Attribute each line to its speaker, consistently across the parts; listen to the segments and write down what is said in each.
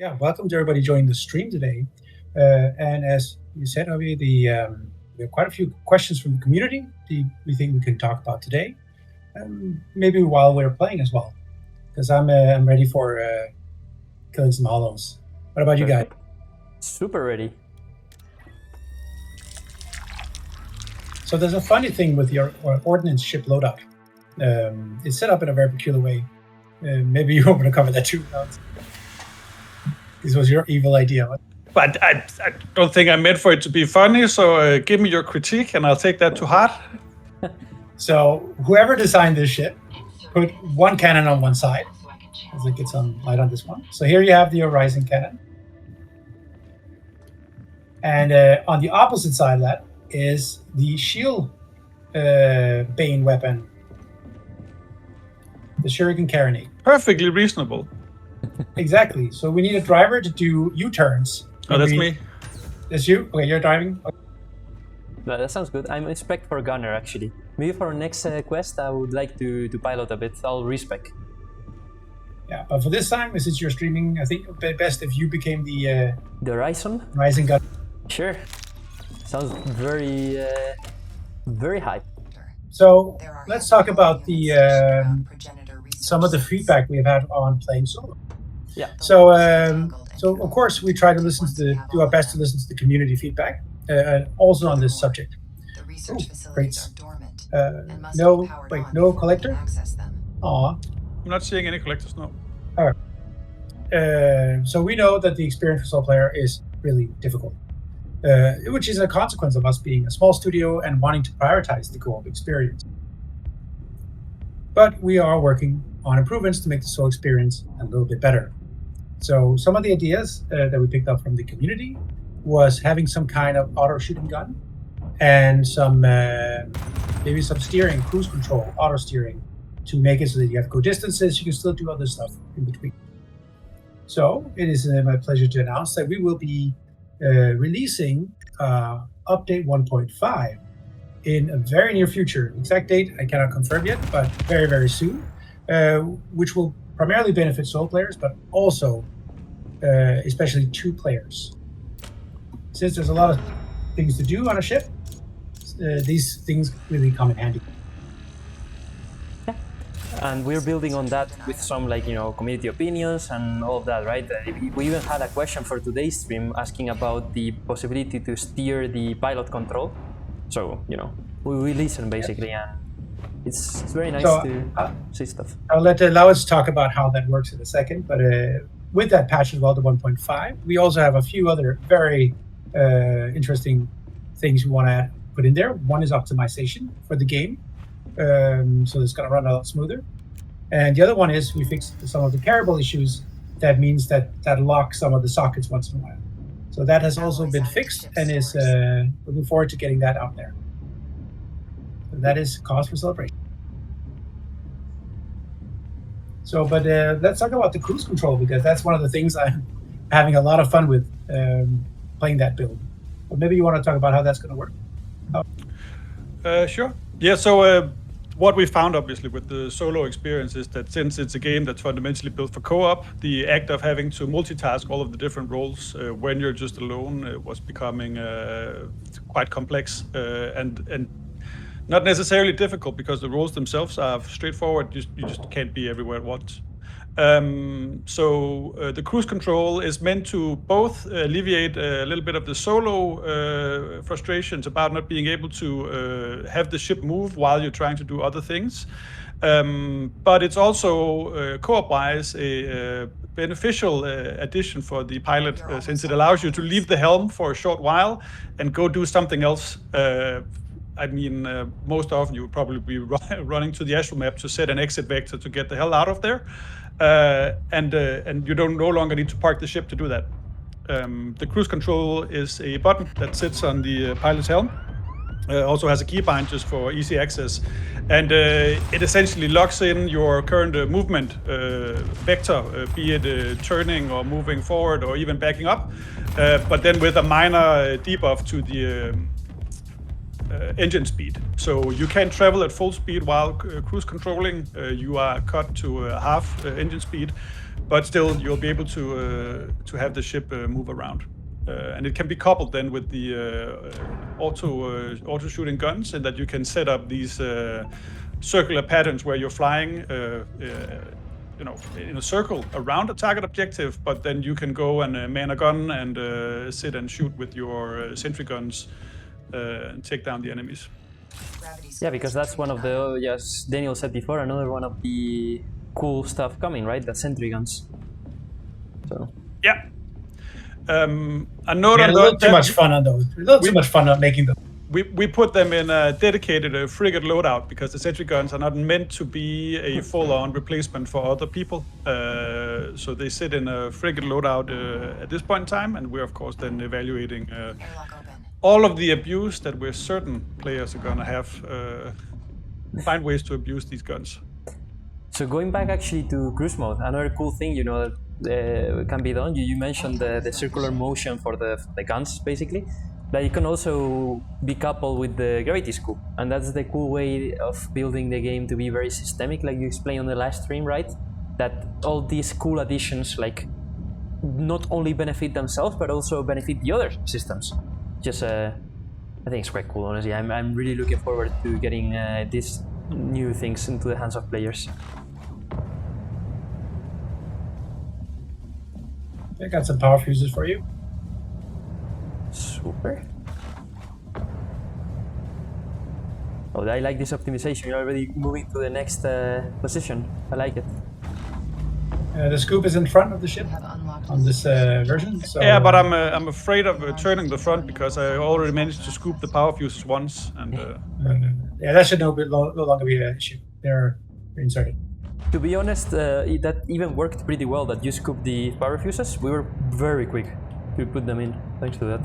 Speaker 1: Yeah, welcome to everybody joining the stream today. And as you said, Avi, we have quite a few questions from the community we think we can talk about today, maybe while we're playing as well, because I'm ready for killing some hollows. What about you guys?
Speaker 2: Perfect. Super ready.
Speaker 1: So there's a funny thing with your ordnance ship loadout. It's set up in a very peculiar way. Maybe you want to cover that too. This was your evil idea.
Speaker 3: But I don't think I meant for it to be funny, so give me your critique and I'll take that to heart.
Speaker 1: So whoever designed this ship put one cannon on one side, as I get some light on this one. So here you have the horizon cannon. And on the opposite side of that is the shield bane weapon, the shuriken carronade.
Speaker 3: Perfectly reasonable.
Speaker 1: Exactly. So we need a driver to do U-turns.
Speaker 3: Oh, that's me.
Speaker 1: That's you? Okay, you're driving? Okay.
Speaker 2: No, that sounds good. I'm a spec for gunner actually. Maybe for our next quest I would like to pilot a bit. I'll respec.
Speaker 1: Yeah, but for this time, since you're streaming, I think it'd be best if you became the
Speaker 2: horizon
Speaker 1: gun.
Speaker 2: Sure. Sounds very hype.
Speaker 1: So let's talk about the some of the feedback we've had on playing solo.
Speaker 2: Yeah.
Speaker 1: So of course we try to do our best to listen to the community feedback, and also on this subject. Great. No collector. Aw.
Speaker 3: I'm not seeing any collectors, no.
Speaker 1: All right. So we know that the experience for solo player is really difficult, which is a consequence of us being a small studio and wanting to prioritize the co-op experience. But we are working on improvements to make the solo experience a little bit better. So some of the ideas that we picked up from the community was having some kind of auto shooting gun and some maybe some steering, cruise control, auto steering, to make it so that you have to go distances, you can still do other stuff in between. So it is my pleasure to announce that we will be releasing update 1.5 in a very near future. Exact date I cannot confirm yet, but very, very soon, which will primarily benefit solo players, but also especially two players. Since there's a lot of things to do on a ship, these things really come in handy.
Speaker 2: And we're building on that with some community opinions and all of that, right? We even had a question for today's stream asking about the possibility to steer the pilot control. So, we listen basically, and it's very nice to see stuff.
Speaker 1: I'll let Lauritz talk about how that works in a second, but with that patch as well, the 1.5, we also have a few other very interesting things we want to put in there. One is optimization for the game. So it's going to run a lot smoother. And the other one is we fixed some of the carryable issues. That means that locks some of the sockets once in a while. So that has also been fixed and is looking forward to getting that out there. So that is cause for celebration. So, but let's talk about the cruise control, because that's one of the things I'm having a lot of fun with playing that build. But maybe you want to talk about how that's going to work.
Speaker 3: Sure. Yeah, so what we found obviously with the solo experience is that since it's a game that's fundamentally built for co-op, the act of having to multitask all of the different roles when you're just alone was becoming quite complex and not necessarily difficult, because the roles themselves are straightforward. You just can't be everywhere at once. So the cruise control is meant to both alleviate a little bit of the solo frustrations about not being able to have the ship move while you're trying to do other things. But it's also co-op-wise a beneficial addition for the pilot, since it allows you to leave the helm for a short while and go do something else. I mean, most often you would probably be running to the astral map to set an exit vector to get the hell out of there. And you no longer need to park the ship to do that. The cruise control is a button that sits on the pilot's helm. Also has a keybind just for easy access, and it essentially locks in your current movement vector, be it turning or moving forward or even backing up, but then with a minor debuff to engine speed. So you can travel at full speed while cruise controlling. You are cut to half engine speed, but still you'll be able to have the ship move around. And it can be coupled then with the auto shooting guns, and that you can set up these circular patterns where you're flying in a circle around a target objective, but then you can go and man a gun and sit and shoot with your sentry guns and take down the enemies.
Speaker 2: Yeah, because that's one of the, as Daniel said before, another one of the cool stuff coming, right? The sentry guns. So.
Speaker 3: Yeah. A
Speaker 1: little too much fun on those. A little too much fun on making them.
Speaker 3: We put them in a dedicated frigate loadout because the sentry guns are not meant to be a full-on replacement for other people. So they sit in a frigate loadout at this point in time, and we're of course then evaluating all of the abuse that we're certain players are gonna have. Find ways to abuse these guns.
Speaker 2: So going back actually to cruise mode, another cool thing that can be done. You mentioned the circular motion for the guns basically. But it can also be coupled with the gravity scoop, and that's the cool way of building the game to be very systemic, like you explained on the last stream, right? That all these cool additions like not only benefit themselves but also benefit the other systems. Just I think it's quite cool, honestly. I'm really looking forward to getting these new things into the hands of players.
Speaker 1: I got some power fuses for you.
Speaker 2: Super. Oh, I like this optimization. You're already moving to the next position. I like it.
Speaker 1: The scoop is in front of the ship on this version. So
Speaker 3: yeah, but I'm afraid of turning the front because I already managed to scoop the power fuses once, and
Speaker 1: yeah, that should no longer be an issue. They're inserted.
Speaker 2: To be honest, that even worked pretty well. That you scooped the power fuses. We were very quick to put them in. Thanks to that.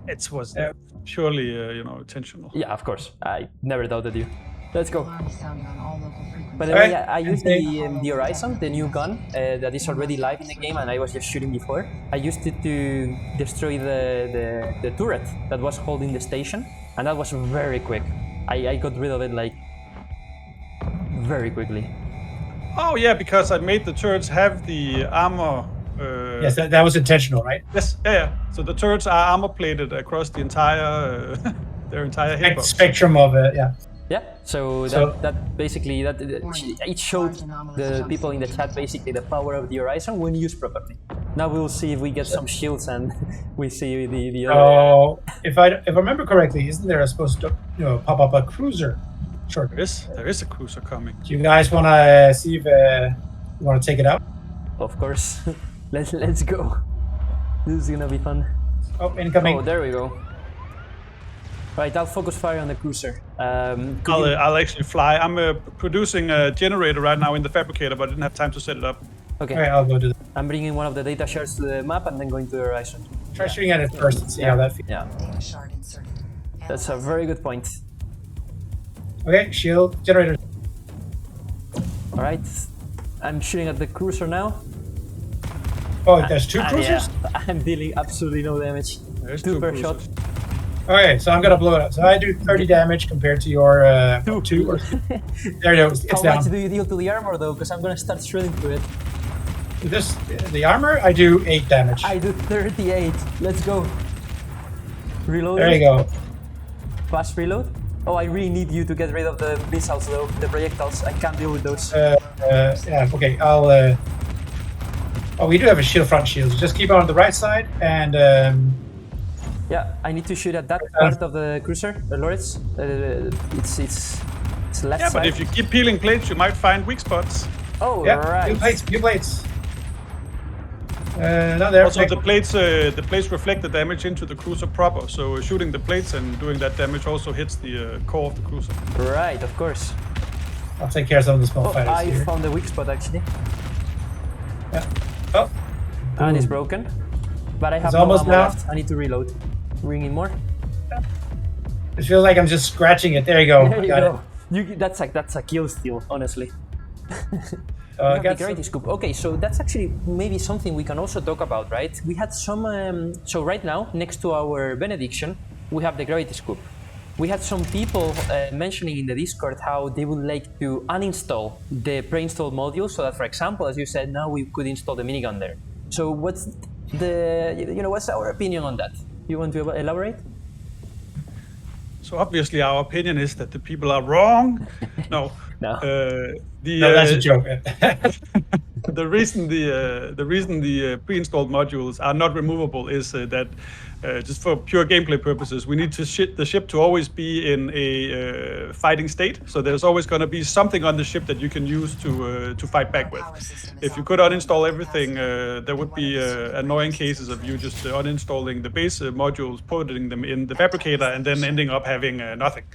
Speaker 3: It was surely intentional.
Speaker 2: Yeah, of course. I never doubted you. Let's go. But anyway, I used the Horizon, the new gun that is already live in the game, and I was just shooting before. I used it to destroy the turret that was holding the station, and that was very quick. I got rid of it like very quickly.
Speaker 3: Oh yeah, because I made the turrets have the armor.
Speaker 1: Yes, that was intentional, right?
Speaker 3: Yes, yeah. So the turrets are armor plated across the entire their entire hitbox.
Speaker 1: Spectrum of it, yeah.
Speaker 2: Yeah, so that basically it showed the people in the chat basically the power of the Horizon when used properly. Now we'll see if we get some shields and we see the other.
Speaker 1: Oh, if I remember correctly, isn't there supposed to pop up a cruiser? Sure.
Speaker 3: There is a cruiser coming.
Speaker 1: Do you guys want to see if you want to take it out?
Speaker 2: Of course. Let's go. This is gonna be fun.
Speaker 1: Oh, incoming.
Speaker 2: Oh, there we go. Right, I'll focus fire on the cruiser.
Speaker 3: I'll actually fly. I'm producing a generator right now in the fabricator, but I didn't have time to set it up.
Speaker 2: Okay.
Speaker 1: All right, I'll go do that.
Speaker 2: I'm bringing one of the data shards to the map and then going to the Horizon.
Speaker 1: Try shooting at it first and see how that feels.
Speaker 2: Yeah.
Speaker 4: Data shard inserted.
Speaker 2: That's a very good point.
Speaker 1: Okay, shield generator.
Speaker 2: All right, I'm shooting at the cruiser now.
Speaker 1: Oh, there's two cruisers?
Speaker 2: Yeah, I'm dealing absolutely no damage.
Speaker 3: There's
Speaker 2: Two
Speaker 3: two
Speaker 2: per
Speaker 3: cruisers.
Speaker 2: shot.
Speaker 1: Okay, so I'm gonna blow it up. So I do 30 damage compared to your two. Or, there you go. It's
Speaker 2: How
Speaker 1: down.
Speaker 2: much do you deal to the armor though? Because I'm gonna start shredding through it.
Speaker 1: The armor, I do 8 damage.
Speaker 2: I do 38. Let's go. Reload.
Speaker 1: There you go.
Speaker 2: Fast reload. Oh, I really need you to get rid of the missiles though, the projectiles. I can't deal with those.
Speaker 1: Yeah. Okay. I'll. Oh, we do have a front shield. So just keep on the right side and.
Speaker 2: Yeah, I need to shoot at that part of the cruiser, the Loritz. It's left
Speaker 3: Yeah,
Speaker 2: side.
Speaker 3: but if you keep peeling plates, you might find weak spots.
Speaker 2: Oh,
Speaker 1: Yeah.
Speaker 2: right.
Speaker 1: New plates. No, there.
Speaker 3: Also, the plates reflect the damage into the cruiser proper. So shooting the plates and doing that damage also hits the core of the cruiser.
Speaker 2: Right, of course.
Speaker 1: I'll take care of some of the small
Speaker 2: Oh,
Speaker 1: fighters
Speaker 2: I
Speaker 1: here.
Speaker 2: found the weak spot actually.
Speaker 1: Yeah. Oh.
Speaker 2: And it's broken. But I have
Speaker 1: It's
Speaker 2: no
Speaker 1: almost
Speaker 2: ammo
Speaker 1: down.
Speaker 2: left. I need to reload. Bring in more.
Speaker 1: It feels like I'm just scratching it. There you go.
Speaker 2: There you
Speaker 1: Got
Speaker 2: go. That's a kill steal, honestly.
Speaker 1: it.
Speaker 2: We have the
Speaker 1: Got
Speaker 2: gravity scoop. Okay, so that's actually maybe something we can also talk about, right? We had some. So right now, next to our benediction, we have the gravity scoop. we had some people mentioning in the Discord how they would like to uninstall the pre-installed module, so that, for example, as you said, now we could install the minigun there. So what's what's our opinion on that? You want to elaborate?
Speaker 3: So obviously our opinion is that the people are wrong. No.
Speaker 2: No.
Speaker 1: No, that's a joke.
Speaker 3: The reason the pre-installed modules are not removable is that just for pure gameplay purposes, we need the ship to always be in a fighting state. So there's always going to be something on the ship that you can use to fight back with. If you could uninstall everything, there would be annoying cases of you just uninstalling the base modules, putting them in the fabricator, and then ending up having nothing.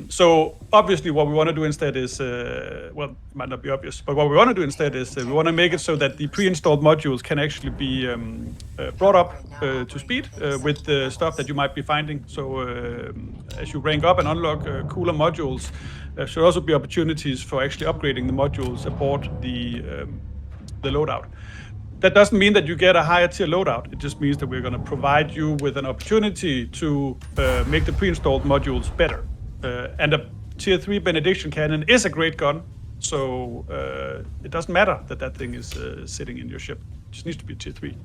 Speaker 3: So obviously what we want to do instead is, well, it might not be obvious, but what we want to do instead is we want to make it so that the pre-installed modules can actually be brought up to speed with the stuff that you might be finding. So as you rank up and unlock cooler modules, there should also be opportunities for actually upgrading the modules aboard the loadout. That doesn't mean that you get a higher tier loadout. It just means that we're going to provide you with an opportunity to make the pre-installed modules better. And a tier 3 Benediction cannon is a great gun, so it doesn't matter that thing is sitting in your ship. It just needs to be tier 3.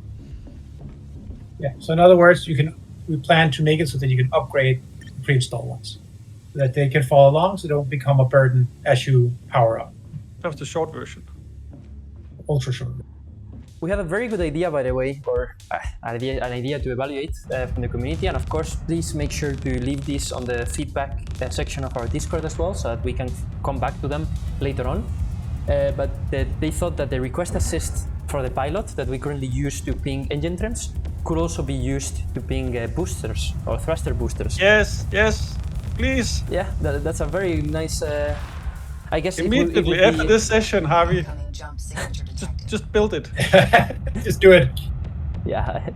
Speaker 1: Yeah. So in other words, we plan to make it so that you can upgrade the pre-installed ones, so that they can follow along, so they don't become a burden as you power up.
Speaker 3: That was the short version.
Speaker 1: Ultra short.
Speaker 2: We had a very good idea, by the way, or an idea to evaluate from the community. And of course, please make sure to leave this on the feedback section of our Discord as well, so that we can come back to them later on. But they thought that the request assist for the pilot that we currently use to ping engine trims could also be used to ping boosters or thruster boosters.
Speaker 3: Yes, please.
Speaker 2: Yeah, that's a very nice... I guess
Speaker 3: immediately
Speaker 2: it would
Speaker 3: after this session, Harvey, just build it.
Speaker 1: Just do it.
Speaker 2: Yeah,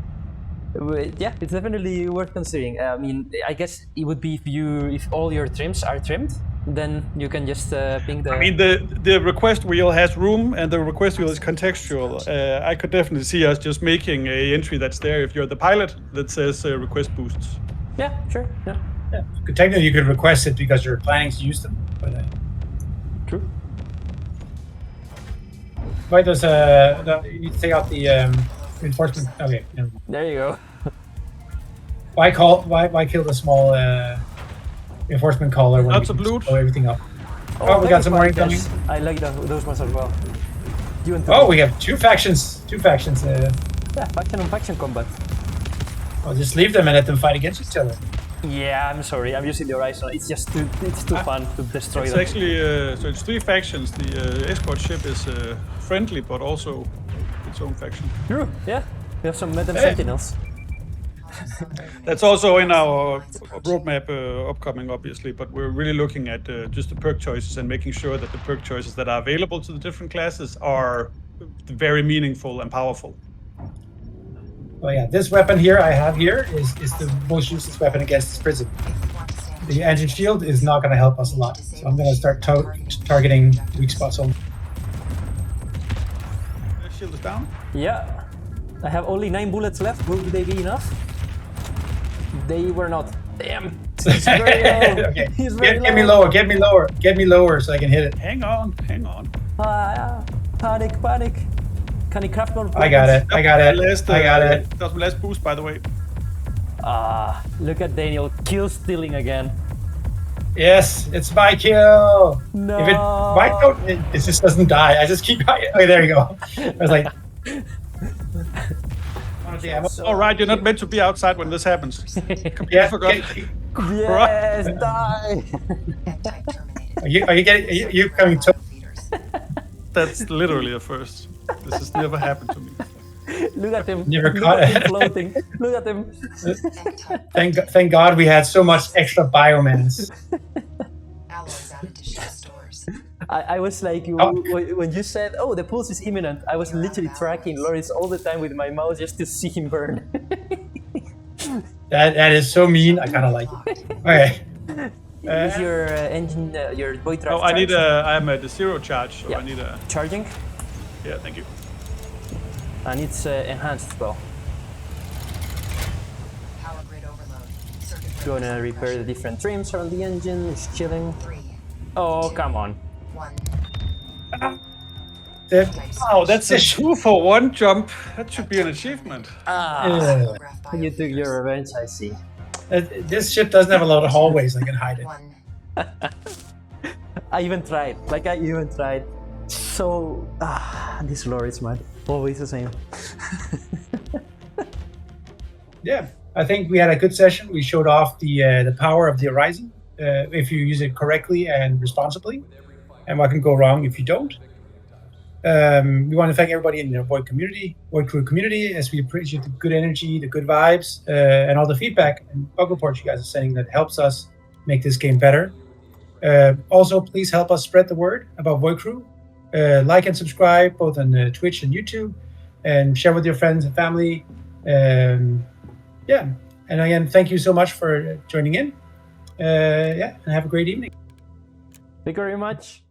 Speaker 2: it's definitely worth considering. I mean, I guess it would be if all your trims are trimmed, then you can just ping the...
Speaker 3: I mean, the request wheel has room, and the request wheel is contextual. I could definitely see us just making a entry that's there if you're the pilot that says request boosts.
Speaker 2: Yeah, sure. Yeah.
Speaker 1: Technically, you could request it because you're planning to use them, but.
Speaker 2: True.
Speaker 1: Why does you need to take out the reinforcement? Okay, never mind.
Speaker 2: There you go.
Speaker 1: Why kill the small reinforcement collar when
Speaker 3: Lots
Speaker 1: we
Speaker 3: of
Speaker 1: can
Speaker 3: loot.
Speaker 1: blow everything up? Oh, we got some more incoming.
Speaker 2: I like those ones as well.
Speaker 1: We have two factions.
Speaker 2: Yeah, faction on faction combat.
Speaker 1: I'll just leave them and let them fight against each other.
Speaker 2: Yeah, I'm sorry. I'm using the Horizon. It's just too fun to destroy
Speaker 3: it's
Speaker 2: them.
Speaker 3: It's actually so it's 3 factions. The escort ship is friendly, but also its own faction.
Speaker 2: True. Yeah, we have some Madam Sentinels.
Speaker 3: That's also in our roadmap upcoming, obviously. But we're really looking at just the perk choices and making sure that the perk choices that are available to the different classes are very meaningful and powerful.
Speaker 1: Oh yeah, this weapon here I have here is the most useless weapon against this prison. The engine shield is not going to help us a lot, so I'm going to start targeting weak spots only.
Speaker 3: The shield is down?
Speaker 2: Yeah. I have only 9 bullets left. Will they be enough? They were not. Damn. He's very low.
Speaker 1: Okay.
Speaker 2: He's very
Speaker 1: Get me lower, get me lower so I can hit it.
Speaker 3: Hang on.
Speaker 2: Panic. Can he craft more bullets?
Speaker 1: I got it.
Speaker 3: That was my last boost, by the way.
Speaker 2: Look at Daniel kill stealing again.
Speaker 1: Yes, it's my kill.
Speaker 2: No.
Speaker 1: If it just doesn't die. I just keep. Okay, there you go. I was like.
Speaker 3: All right, you're not meant to be outside when this happens.
Speaker 1: Yeah.
Speaker 3: Forgot.
Speaker 2: Yes, die.
Speaker 1: Are you coming to?
Speaker 3: That's literally a first. This has never happened to me.
Speaker 2: Look at him.
Speaker 1: Never
Speaker 2: Look
Speaker 1: caught
Speaker 2: at him
Speaker 1: it.
Speaker 2: floating. Look at him.
Speaker 1: Thank God we had so much extra biomass.
Speaker 2: I was like, when you said, "Oh, the pulse is imminent," I was literally tracking Loris all the time with my mouse just to see him burn.
Speaker 1: That is so mean. I kind of like it. Okay.
Speaker 2: Is your engine, your void drive?
Speaker 3: Oh, I'm at the 0 charge, so
Speaker 2: Yeah.
Speaker 3: I need a.
Speaker 2: Charging,
Speaker 3: Yeah, thank you.
Speaker 2: and it's enhanced as well.
Speaker 4: Power grid overload. Circuit
Speaker 2: gonna repair the different trims around the engine. It's chilling.
Speaker 4: 3,
Speaker 2: Oh, come on.
Speaker 4: 1.
Speaker 1: The-
Speaker 3: Wow, that's a 2-for-1 jump. That should be an achievement.
Speaker 4: Holograph
Speaker 2: You took
Speaker 4: biometers.
Speaker 2: your revenge, I see.
Speaker 1: this ship doesn't have a lot of hallways I can hide in.
Speaker 4: 1.
Speaker 2: I even tried. Like, I even tried. So, this lore is mad. Always the same.
Speaker 1: Yeah, I think we had a good session. We showed off the power of the Horizon if you use it correctly and responsibly, and what can go wrong if you don't. We want to thank everybody in the Void Crew community, as we appreciate the good energy, the good vibes, and all the feedback and bug reports you guys are sending that helps us make this game better. Also, please help us spread the word about Void Crew. Like and subscribe both on Twitch and YouTube, and share with your friends and family. Yeah, and again, thank you so much for joining in. And have a great evening.
Speaker 2: Thank you very much.